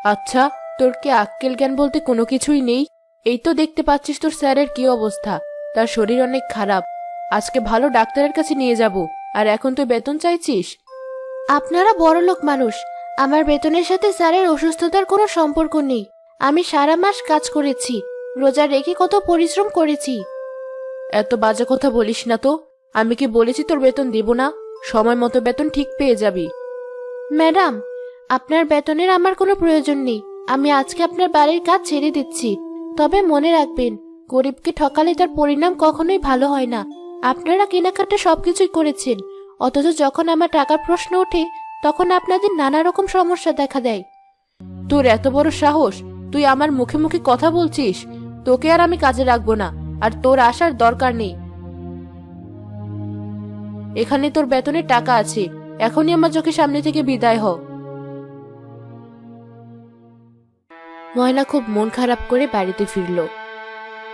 আচ্ছা, তোর কি আক্কেল জ্ঞান বলতে কোনো কিছুই নেই? এই তো দেখতে পাচ্ছিস তোর স্যারের কি অবস্থা। তার শরীর অনেক খারাপ। আজকে ভালো ডাক্তারের কাছে নিয়ে যাব, আর এখন তুই বেতন চাইছিস? আপনারা বড়লোক মানুষ, আমার বেতনের সাথে স্যারের অসুস্থতার কোনো সম্পর্ক নেই। আমি সারা মাস কাজ করেছি, রোজা রেখে কত পরিশ্রম করেছি। এত বাজে কথা বলিস না তো। আমি কি বলেছি তোর বেতন দেব না? সময় মতো বেতন ঠিক পেয়ে যাবি। ম্যাডাম, আপনার বেতনের আমার কোনো প্রয়োজন নেই। আমি আজকে আপনার বাড়ির কাজ ছেড়ে দিচ্ছি। তবে মনে রাখবেন, গরিবকে ঠকালে তার পরিণাম কখনোই ভালো হয় না। আপনারা কেনাকাটা সবকিছুই করেছেন, অথচ যখন আমার টাকার প্রশ্ন ওঠে তখন আপনাদের নানা রকম সমস্যা দেখা দেয়। তোর এত বড় সাহস, তুই আমার মুখে মুখে কথা বলছিস? তোকে আর আমি কাজে রাখবো না, আর তোর আসার দরকার নেই। এখানে তোর বেতনের টাকা আছে, এখনই আমার চোখের সামনে থেকে বিদায় হ। ময়না খুব মন খারাপ করে বাড়িতে ফিরল।